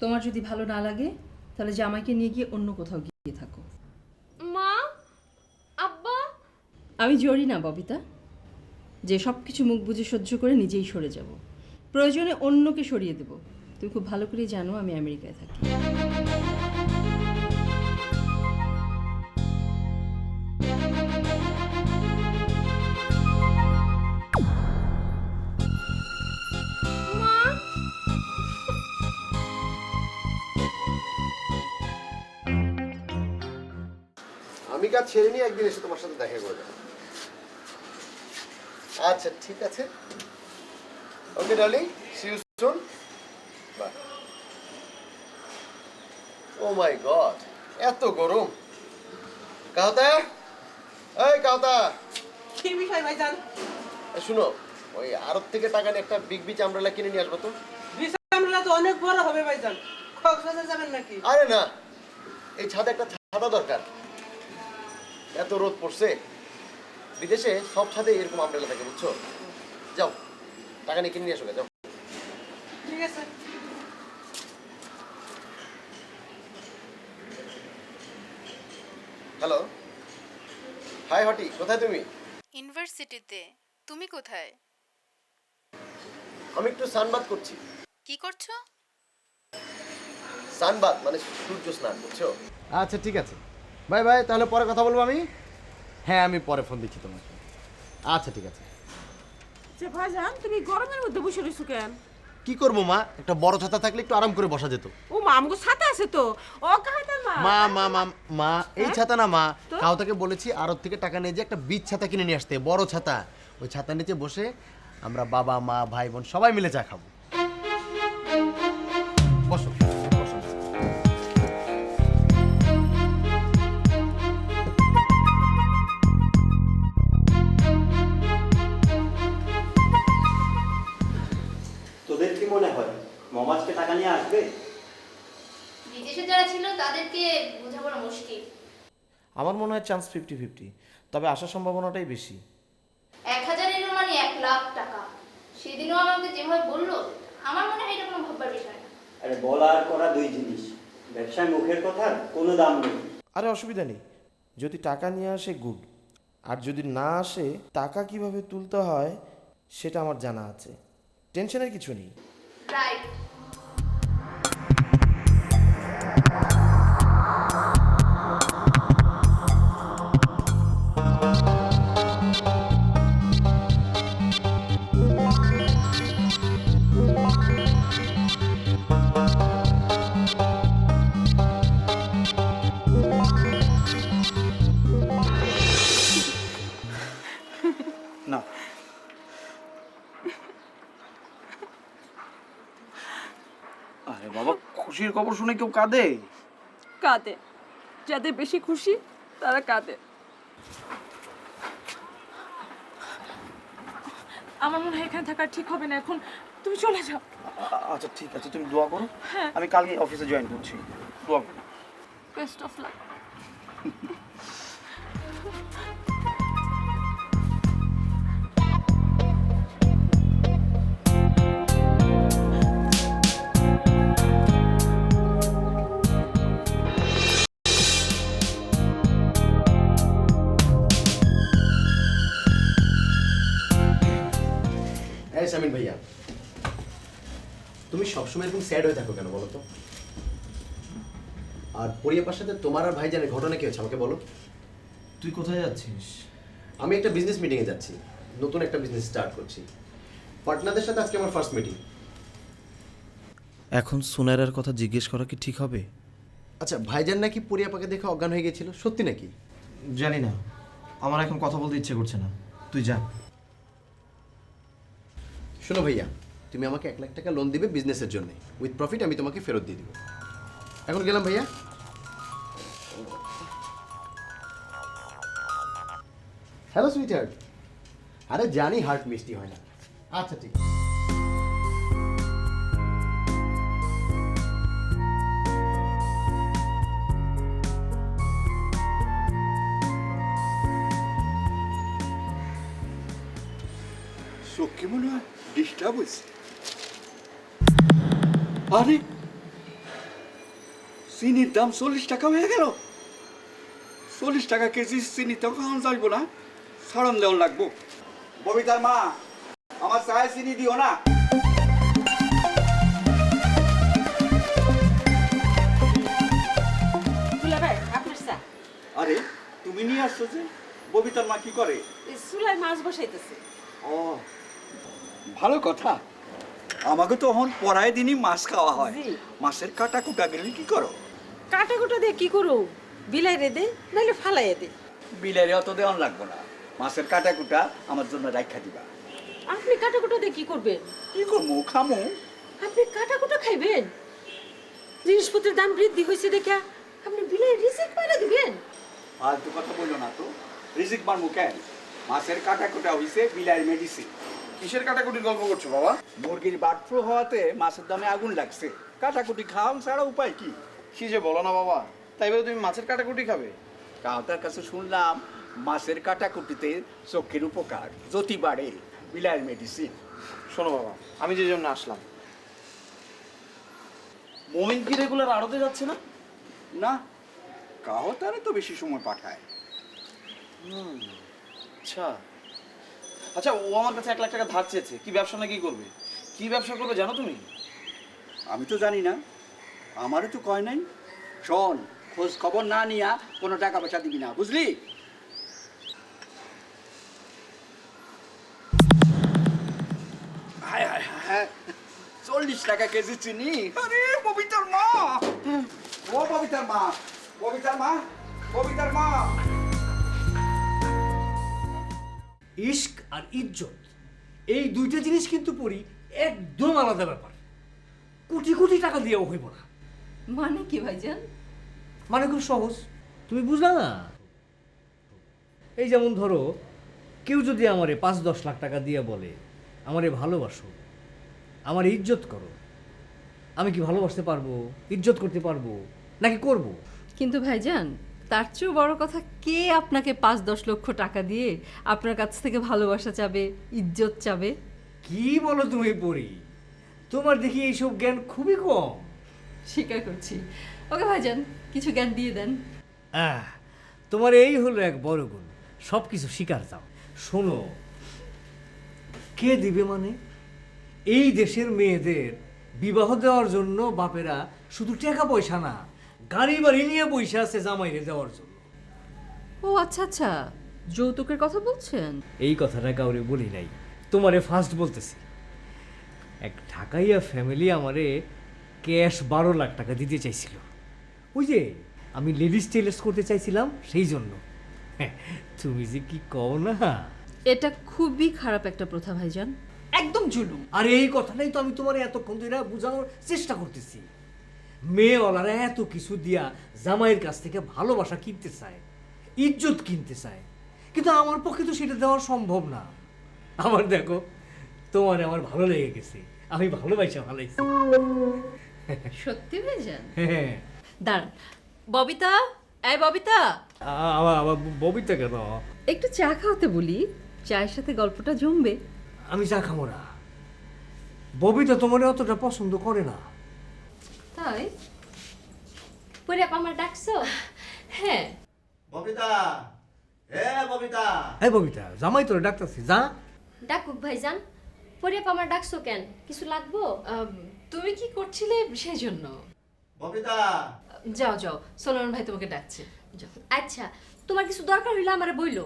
তোমার যদি ভালো না লাগে তাহলে জামাইকে নিয়ে গিয়ে অন্য কোথাও গিয়ে থাকো। মা, আব্বা। আমি জড়ি না ববিতা, যে সব কিছু মুখ বুজে সহ্য করে নিজেই সরে যাব, প্রয়োজনে অন্যকে সরিয়ে দেব। তুমি খুব ভালো করেই জানো আমি আমেরিকায় থাকি। আমি কাজ ছেড়ে নিয়ে একদিন এসে তোমার সাথে দেখা করে যাবো। আচ্ছা ঠিক আছে, okay darling, see you soon, bye. Oh my God, এত গরম। কাহতা, এই কাহতা, কি বিষয় ভাইজান? শুনো, ওই আড়ত থেকে টাকা নিয়ে একটা বিগ বিচ আমব্রেলা কিনে নিয়ে আসবো তো। বিশ আমব্রেলা তো অনেক বড় হবে ভাইজান, কক্সবাজার যাবেন নাকি? আরে না, এই ছাদে একটা ছাতা দরকার, এত রোদ পড়ছে। বিদেশে সব ছাদে এরকম আমব্রেলা থাকে, বুঝছো? যাও, টাকা নিয়ে কিনে নিয়ে আসো, যাও। ঠিক আছে। হ্যালো, হাই হটি, কোথায় তুমি? ইউনিভার্সিটিতে। তুমি কোথায়? আমি একটু সানবাদ করছি। কি করছো? সানবাদ মানে সূর্য স্নান, বুঝছো? আচ্ছা ঠিক আছে, বাই বাই, তাহলে পরে কথা বলবো আমি। হ্যাঁ, আমি পরে ফোন দিচ্ছি তোমাকে। আচ্ছা ঠিক আছে। যে ভাইজান, তুমি গরমের মধ্যে বসে রইছো কেন? কি করবো মা, একটা বড় ছাতা থাকলে একটু আরাম করে বসা যেত। ও মা, আমগো ছাতা আছে তো। ও কাহাইতার মা। মা মা মা মা, এই ছাতা না মা, তো? কাউতাকে বলেছি আড়ত থেকে টাকা নিয়ে যে একটা বীজ ছাতা কিনে নিয়ে আসতে, বড় ছাতা। ওই ছাতার নিচে বসে আমরা বাবা মা ভাই বোন সবাই মিলে চা খাবো। বসো বসো। তোদের কি মনে হয় মমাজকে টাকা নিয়ে আসবে? বিদেশে যারা ছিল তাদেরকে বোঝানো মুশকিল। আমার মনে হয় চান্স 50-50, তবে আসার সম্ভাবনাটাই বেশি। 1000 এর মানে 1,00,000 টাকা। সেদিনও আমাকে যেভাবে বললো, আমার মনে হয় এটা কোনো ভাববার বিষয় না। আরে বলা আর করা দুই জিনিস, ব্যবসায় মুখের কথার কোনো দাম নেই। আরে অসুবিধা নেই, যদি টাকা নিয়ে আসে গুড, আর যদি না আসে টাকা কিভাবে তুলতে হয় সেটা আমার জানা আছে, টেনশনের কিছু নেই। রাইট। না, আরে বাবা, খুশির খবর শুনে কেউ কাঁদে? কাঁদে, যাদের বেশি খুশি তারা কাঁদে। আমার মনে হয় এখানে থাকা ঠিক হবে না, এখন তুমি চলে যাও। আচ্ছা ঠিক আছে, তুমি দোয়া করো, আমি কালকে অফিসে জয়েন করছি। দোয়া করো। Best of luck. এই শামিন ভাইয়া, তুমি সবসময় এরকম স্যাড হয়ে থাকো কেন বলো তো? আর পরিয়াপার সাথে তোমার আর ভাইজানের ঘটনা কি হচ্ছে আমাকে বলো। তুই কোথায় যাচ্ছিস? আমি একটা বিজনেস মিটিংয়ে যাচ্ছি, নতুন একটা বিজনেস স্টার্ট করছি। পার্টনারদের সাথে আজকে আমার ফার্স্ট মিটিং। এখন সুনাইরার কথা জিজ্ঞেস করা কি ঠিক হবে? আচ্ছা, ভাইজান নাকি পরিয়াপাকে দেখে অজ্ঞান হয়ে গেছিল, সত্যি নাকি? জানি না, আমার এখন কথা বলতে ইচ্ছে করছে না, তুই যা। শোনো ভাইয়া, তুমি আমাকে 1,00,000 টাকা লোন দিবে বিজনেসের জন্য, উইথ প্রফিট আমি তোমাকে ফেরত দিয়ে দিব। এখন গেলাম ভাইয়া। Hello sweet heart. আরে জানি হার্ট মিষ্টি হয় না। আচ্ছা ঠিক আছে। চোখে মনে হয় ডিস্টার্ব হয়েছে। আরে চিনির দাম 40 টাকা হয়ে গেল। 40 টাকা কেজি চিনি তো খাওয়ান যাইব না, সারণ দেওয়ান লাগবো। ববিতার মা, আমার চায়ে চিনি দিও না। দুলাভাই আপনার চা। আরে তুমি নিয়ে আসছো যে? ববিতার মা কি করে? এই চুলায় মাছ বসাইতেছে। ও, ভালো কথা। আমাকে তো এখন পড়ায় দিনই মাছ খাওয়া হয়। জি। মাছের কাটা কুটা গেলে কি করো? কাটা কুটা দিয়ে কি করো? বিলাই রে দে নাহলে ফালাই দে। বিলারে অত দেওয়ান লাগবো না, মাছের কাটা কুটা আমার জন্য রাখা দিবা। আপনি কাটা কুটা দিয়ে কি করবেন? কি করবো, খামো। আপনি কাটা কুটা খাইবেন? জিনিসপত্রের দাম বৃদ্ধি হয়েছে দেখা আপনি বিলাই রিসিট মারা দিবেন? ফালতু কথা বললো না তো। রিজিক মারমু কেন? মাছের কাটা কুটা হইছে বিলাইয়ের মেডিসিন। কিসের কাটাকুটির গল্প করছো বাবা? মুরগির বার্ড ফ্লু হওয়াতে মাছের দামে আগুন লাগছে। কাটাকুটি খাওয়ান ছাড়া উপায় কি? কি যে বলো না বাবা, তাই বলে তুমি মাছের কাটাকুটি খাবে? কাউতার কাছে শুনলাম মাছের কাটাকুটিতে চোখের উপকার, জ্যোতি বাড়ে, বিলাইয়ের মেডিসিন। শোনো বাবা, আমি যে জন্য আসলাম, মমিন কি রেগুলার আড়তে যাচ্ছে না? না, কাহতারে তো বেশি সময় পাঠায়। আচ্ছা আচ্ছা, ও আমার কাছে 1 লাখ টাকা ধার চেয়েছে। কি ব্যবসা না কি করবে? কি ব্যবসা করবে জানো তুমি? আমি তো জানি না, আমারও তো কয় নাই। শোন, খোঁজ খবর না নিয়া কোনো টাকা পয়সা দিবি না, বুঝলি? হায় হায় হায়, 40 টাকা কেজি চিনি। আরে ববিতার মা, ও ববিতার মা, ববিতার মা, ববিতার মা। ইশক আর ইজ্জত এই দুইটা জিনিস কিন্তু পড়ি একদম আলাদা ব্যাপার। কোটি কোটি টাকা দিয়েও হইব না। মানে কি ভাইজান? মানে খুব সহজ, তুমি বুঝলা না? এই যেমন ধরো, কেউ যদি আমারে 5-10 লাখ টাকা দিয়ে বলে আমারে ভালোবাসো, আমার ইজ্জত করো, আমি কি ভালোবাসতে পারবো, ইজ্জত করতে পারবো নাকি করব? কিন্তু ভাইজান, তার চেয়েও বড় কথা, কে আপনাকে 5-10 লক্ষ টাকা দিয়ে আপনার কাছ থেকে ভালোবাসা চাবে, ইজ্জত চাবে? কি বলো তুমি পড়ি? তোমার দেখি এইসব জ্ঞান খুবই কম। স্বীকার করছি। ওকে ভাইজান, কিছু জ্ঞান দিয়ে দেন। তোমার এই হলো এক বড় গুণ, সব কিছু স্বীকার যাও। শোনো, কে দিবে মানে? এই দেশের মেয়েদের বিবাহ দেওয়ার জন্য বাপেরা শুধু টাকা পয়সা না, গাড়ি বাড়ি নিয়ে বসে আছে জামাইরে দেওয়ার জন্য। ও আচ্ছা আচ্ছা, যৌতুকের কথা বলছেন? এই কথাটা কাউরে বলি নাই, তোমারে ফার্স্ট বলতেছি। এক ঢাকাইয়া ফ্যামিলি আমারে ক্যাশ 12 লাখ টাকা দিতে চাইছিল। ওই যে আমি লেডিস টেলার্স করতে চাইছিলাম, সেই জন্য। তুমি যে কি কও না! এটা খুবই খারাপ একটা প্রথা ভাইজান, একদম জুলুম। আর এই কথাটাই তো আমি তোমার এতক্ষণ ধরে বোঝানোর চেষ্টা করতেছি। মেয়েওয়ালারা এত কিছু দিয়া জামাইয়ের কাছ থেকে ভালোবাসা কিনতে চায়, ইজ্জত কিনতে চায়, কিন্তু আমার পক্ষে তো সেটা দেওয়া সম্ভব না। আমার দেখো, তোমার আমার ভালো লেগে গেছে, আমি ভালোবাসা ভালাইছি। সত্যি ভাইজান? হ্যাঁ। দাঁড়ান, ববিতা, এই ববিতা, আবার ববিতা কেন? একটু চা খাওয়াতে বলি, চায়ের সাথে গল্পটা জমবে। আমি চা খাবো না, ববিতা তোমার অতটা পছন্দ করে না। তাই? পরে আমার ডাকছো? হ্যাঁ। ববিতা, হ্যাঁ ববিতা। হ্যাঁ ববিতা, জামাই তোরে ডাকতেছি, যা। ডাকুক ভাইজান। পরে আমার ডাকছো কেন? কিছু লাগবো? তুমি কি করছিলে সেই জন্য? ববিতা, যাও যাও, সোলোমন ভাই তোমাকে ডাকছে, যাও। আচ্ছা, তোমার কিছু দরকার হইলে আমারে বইলো।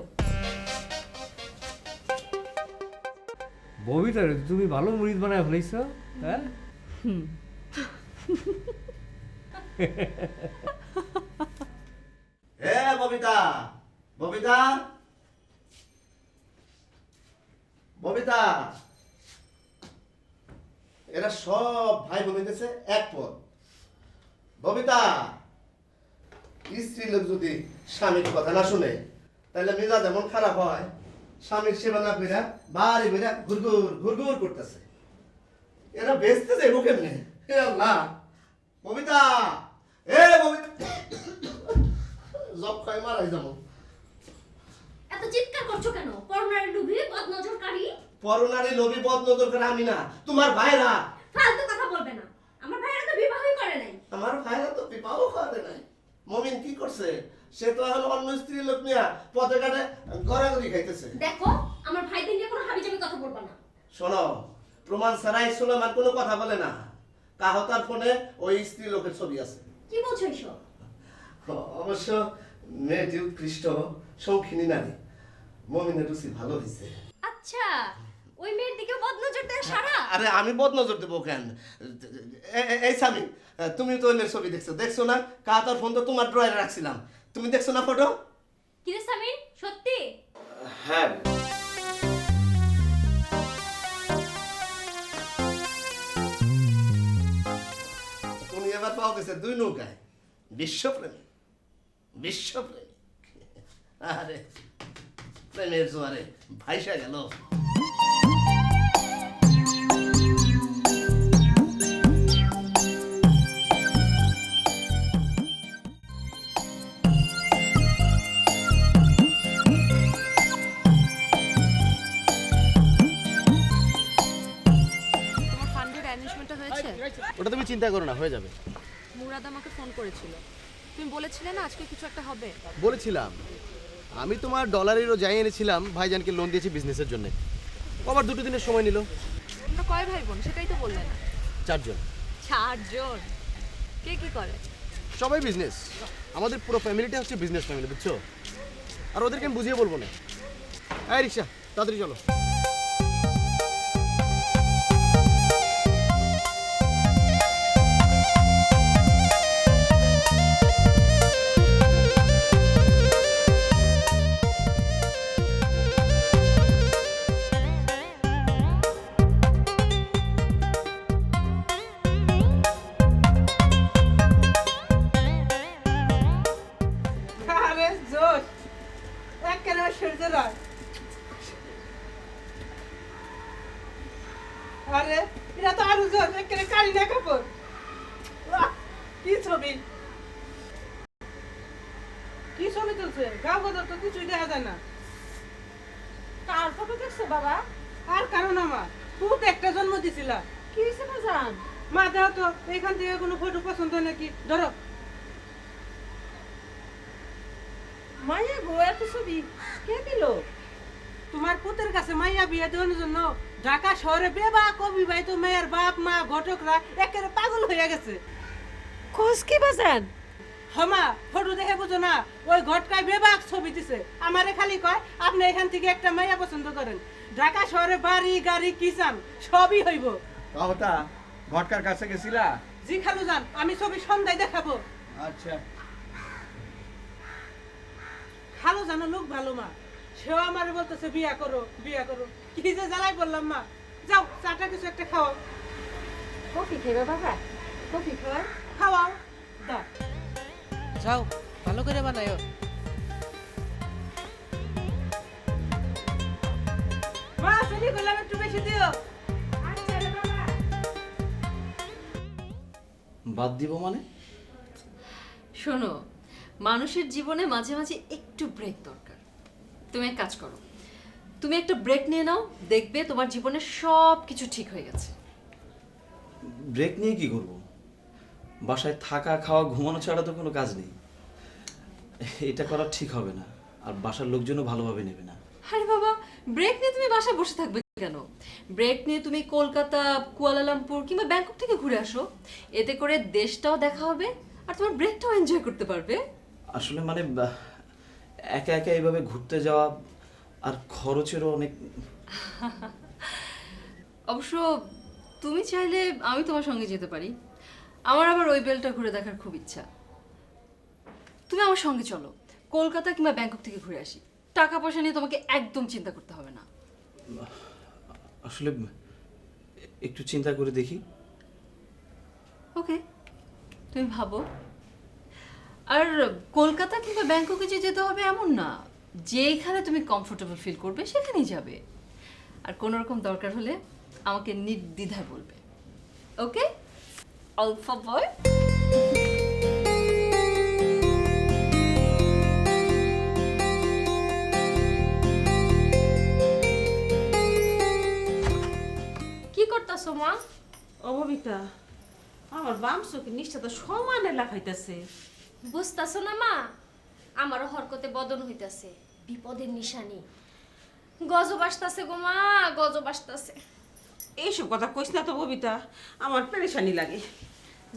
ববিতা, তুমি ভালো মুরিদ বানায় ফেলাইছ। হ্যাঁ, হ্যাঁ ববিতা, ববিতা, ববিতা। এরা সব ভাই বোনেদেরছে এক পদ। ববিতা, স্ত্রী লোক যদি স্বামীর কথা না শুনে, তাহলে মেজাজ এমন খারাপ হয়, স্বামীর সেবা না কইরা বাড়ি বেড়া ঘুরঘুর ঘুরঘুর করতেছে। এরা বেচতে যাইব কেমনে? হে আল্লাহ! ববিতা, এ ববিতা, জব খাই মারাই যাবো। এত চিৎকার করছো কেন? করোনার লুভি বদনজরকারী। পরনারী লোভী বদ নজর করে আমি না, তোমার ভাইরা। ফালতু কথা বলবে না। আমার ভাইরা তো বিবাহই করে নাই। আমার ভাইরা তো পিপাও খাওয়াতে নাই। মমিন কি করছে? সে তো এখন অন্য স্ত্রী লোক নিয়ে পথে ঘাটে গড়াগড়ি খাইতেছে। দেখো আমার ভাইদের নিয়ে কোনো হাবিজাবি কথা বলবা না। শোনো, প্রমাণ ছাড়াই সুলেমান কোনো কথা বলে না। কাহতার ফোনে ওই স্ত্রী লোকের ছবি আছে। কি বলছো এসব? অবশ্য মেয়েটি উৎকৃষ্ট শৌখিনী নারী। মমিনের রুচি ভালো হয়েছে। আচ্ছা, ওই মেয়ের দিকে বদনজর দেয় সারা? আরে আমি বদনজর দেবো কেন? এই স্বামী, তুমি তো ওই মেয়ের ছবি দেখছো না? কাহতার ফোন তো তোমার ড্রয়ারে রাখছিলাম, তুমি দেখছো না ফটো? কিরে সামিন, সত্যি? হ্যাঁ, তুমি এবার পাও গেছে 2 নৌকায়। বিশ্বপ্রেমিক, বিশ্বপ্রেমিক। আরে প্রেমের জোয়ারে ভাইসা গেল। তোমার ফান্ডের অ্যারেঞ্জমেন্টটা হয়েছে? ওটা তুমি চিন্তা করো না, হয়ে যাবে। মুরাদ আমাকে ফোন করেছিল, তুমি বলেছিলে না আজকে কিছু একটা হবে। বলেছিলাম, আমি তোমার ডলারেরও যাই এনেছিলাম, ভাইজানকে লোন দিয়েছি বিজনেসের জন্য। আবার 2 দিনের সময় নিল। তোমরা কয় ভাই বোন সেটাই তো বললে না। 4 জন। 4 জন? কে কি করে? সবাই বিজনেস। আমাদের পুরো ফ্যামিলিটা হচ্ছে বিজনেস ফ্যামিলি, বুঝছো? আর ওদেরকে আমি বুঝিয়ে বলবো না। এই রিক্সা, তাড়াতাড়ি চলো। আরে জোশ একেবারে সূর্য রায়। আরে এটা তো আরো জোশ, একেবারে কারিনা কাপুর। বাহ, কি ছবি, কি ছবি তুলছে! গাও গদর তো কিছুই দেখা যায় না। কার ফটো দেখছো বাবা? আর কারণ আমার খুব একটা জন্ম দিছিলা। কি হয়েছে বাজান? মা দেহ তো এখান থেকে কোনো ফটো পছন্দ হয় নাকি? ধরো। মায়ের গো, এত ছবি কে দিল? তোমার পুতের কাছে মাইয়া বিয়ে দেওয়ার জন্য ঢাকা শহরে বেবা কবি ভাই তো মেয়ের বাপ মা ঘটকরা একেবারে পাগল হয়ে গেছে। খোঁজ কি বাজান? হমা ফটো দেখে বুঝো না, ওই ঘটকায় বেবাক ছবি দিছে। আমারে খালি কয় আপনি এখান থেকে একটা মাইয়া পছন্দ করেন, ঢাকা শহরে বাড়ি গাড়ি কিচান সবই হইব। কথা ঘটকার কাছে গেছিলা? জি খালু যান, আমি ছবি সন্ধ্যায় দেখাবো। আচ্ছা, খালু জানো লোক ভালো মা, সেও আমারে বলতেছে বিয়া করো বিয়া করো। কি যে জ্বালাই বললাম মা। যাও চাটা কিছু একটা খাওয়াও। কফি খাইবা বাবা? কফি খাওয়াই? খাওয়াও দাও। যাও ভালো করে বানায়ো। মা চিনি করলাম একটু বেশি দিও। আচ্ছা রে বাবা। বাদ দিব মানে? শোনো, মানুষের জীবনে মাঝে মাঝে একটু ব্রেক দরকার। তুমি এক কাজ করো, তুমি একটা ব্রেক নিয়ে নাও, দেখবে তোমার জীবনে সব কিছু ঠিক হয়ে গেছে। ব্রেক নিয়ে কি করব? বাসায় থাকা খাওয়া ঘুমানো ছাড়া তো কোনো কাজ নেই। এটা করা ঠিক হবে না, আর বাসার লোকজনও ভালোভাবে নেবে না। আরে বাবা, ব্রেক নিয়ে তুমি বাসায় বসে থাকবে কেন? ব্রেক নিয়ে তুমি কলকাতা, কুয়ালালামপুর কিংবা ব্যাংকক থেকে ঘুরে আসো। এতে করে দেশটাও দেখা হবে আর তোমার ব্রেকটাও এনজয় করতে পারবে। আসলে মানে একা একা এইভাবে ঘুরতে যাওয়া আর খরচেরও অনেক। অবশ্য তুমি চাইলে আমি তোমার সঙ্গে যেতে পারি। আমার আবার ওই বেলটা ঘুরে দেখার খুব ইচ্ছা। তুমি আমার সঙ্গে চলো, কলকাতা কিংবা ব্যাংকক থেকে ঘুরে আসি। টাকা পয়সা নিয়ে তোমাকে একদম চিন্তা করতে হবে না। আসলে একটু চিন্তা করে দেখি। ওকে, তুমি ভাবো। আর কলকাতা কিংবা ব্যাংককে যে যেতে হবে এমন না, যেখানে তুমি কমফোর্টেবল ফিল করবে সেখানেই যাবে। আর কোনো রকম দরকার হলে আমাকে নির্দ্বিধায় বলবে। ওকে আলফা বয়। কি করতাছো মা? অববিতা, আমার বাম চোখের নিচটা তো সমানে লাফাইতেছে। বুঝতাছো না মা, আমারও হরকতে বদন হইতাছে, বিপদের নিশানি। গজব আসতাছে গো মা, গজব আসতাছে। এইসব কথা কইস না তো ববিতা, আমার পেরেশানি লাগে।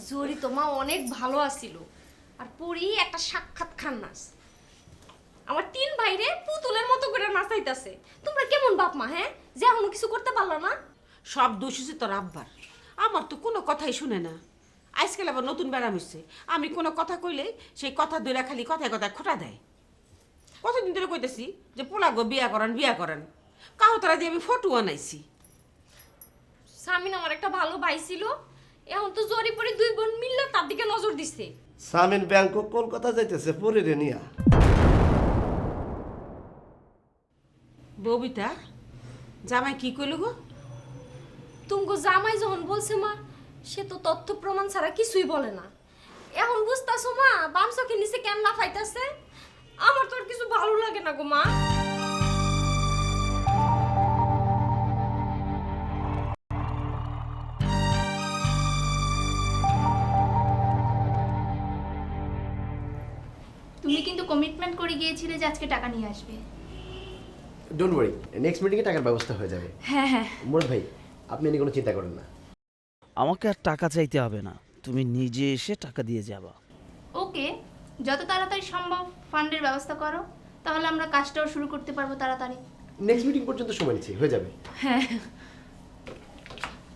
জরি তো মা অনেক ভালো আছিল, আর পরি একটা সাক্ষাৎ খান্নাস। আমার তিন ভাইরে পুতুলের মতো করে নাচাইতাছে। তোমরা কেমন বাপ মা, হ্যাঁ, যে এখনো কিছু করতে পারলা না? সব দোষ হচ্ছে তোর আব্বার, আমার তো কোনো কথাই শুনে না। আজকাল আবার নতুন ব্যারাম হচ্ছে, আমি কোনো কথা কইলে সেই কথা দইরা খালি কথায় কথায় খোটা দেয়। কতদিন ধরে কইতেছি যে পোলা গো বিয়া করান বিয়া করান, কাহো তারা দিয়ে আমি ফটো আনাইছি। সামিন আমার একটা ভালো ভাই ছিল, এখন তো জরি পরি দুই বোন মিললে তার দিকে নজর দিচ্ছে। সামিন ব্যাংকক কলকাতা যাইতেছে পরিরে নিয়া। ববিতা, জামাই কি কইল গো? তুমগো জামাই যখন বলছে মা, সে তো তথ্য প্রমাণ ছাড়া কিছুই বলে না। এখন বুঝতাছো মা, বাম চোখের নিচে কেন লাফাইতাছে? আমার তো আর কিছু ভালো লাগে না গো মা। তুমি কিন্তু কমিটমেন্ট করে গিয়েছিলে যে আজকে টাকা নিয়ে আসবে। ডোন্ট ওয়ারি, নেক্সট মিটিংয়ে টাকার ব্যবস্থা হয়ে যাবে। হ্যাঁ হ্যাঁ। মুরাদ ভাই, আপনি নিয়ে কোনো চিন্তা করেন না। আমাকে আর টাকা চাইতে হবে না, তুমি নিজে এসে টাকা দিয়ে যাবা। ওকে, যত তাড়াতাড়ি সম্ভব ফান্ডের ব্যবস্থা করো, তাহলে আমরা কাজটাও শুরু করতে পারবো তাড়াতাড়ি। নেক্সট মিটিং পর্যন্ত সময় নিচ্ছি, হয়ে যাবে। হ্যাঁ,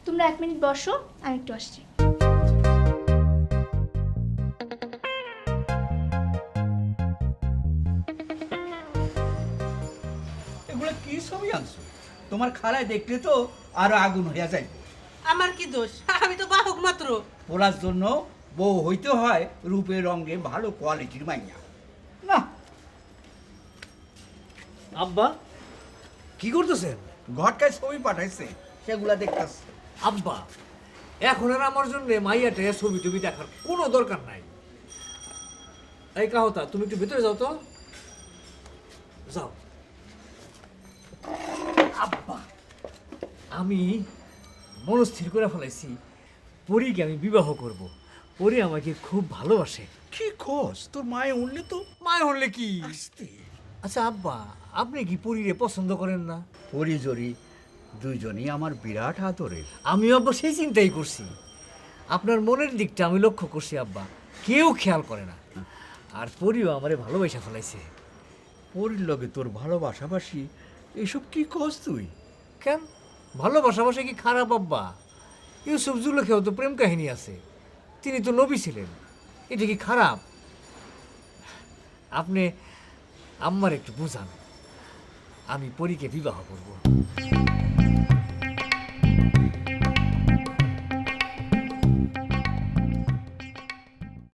তোমরা 1 মিনিট বসো, আমি একটু আসছি। এগুলো কি ছবি আনছো? তোমার খালায় দেখলে তো আরো আগুন হইয়া যায়। আমার কি দোষ? আমি তো বাহক মাত্র। পোলার জন্য বউ হইতে হয় রূপে রঙে ভালো কোয়ালিটির মাইয়া। না, আব্বা কি করতেছেন? ঘটকায় ছবি পাঠাইছে, সেগুলা দেখতেছে। আব্বা, এখন আর আমার জন্য মাইয়াটে ছবি টবি দেখার কোনো দরকার নাই। এই কাহতা, তুমি একটু ভিতরে যাও তো, যাও। আব্বা, আমি মনস্থির করে ফেলাইছি, পরীকে আমি বিবাহ করব। পরী আমাকে খুব ভালোবাসে। কি খোঁজ তোর মায়ে উঠলে তো? মায় হলে কি? আচ্ছা আব্বা, আপনি কি পরীরে পছন্দ করেন না? পরি জরি দুইজনই আমার বিরাট আদরের। আমি আব্বা সেই চিন্তাই করছি। আপনার মনের দিকটা আমি লক্ষ্য করছি আব্বা, কেউ খেয়াল করে না। আর পরীও আমারে ভালোবাসা ফেলাইছে। পরির লগে তোর ভালোবাসাবাসি এসব কি খোঁজ তুই? কেন, ভালোবাসাবাসা কি খারাপ আব্বা? ইউসুফ জুলেখাও তো প্রেম কাহিনী আছে, তিনি তো নবী ছিলেন, এটা কি খারাপ? আপনি আম্মার একটু বুঝান, আমি পরীকে বিবাহ করব।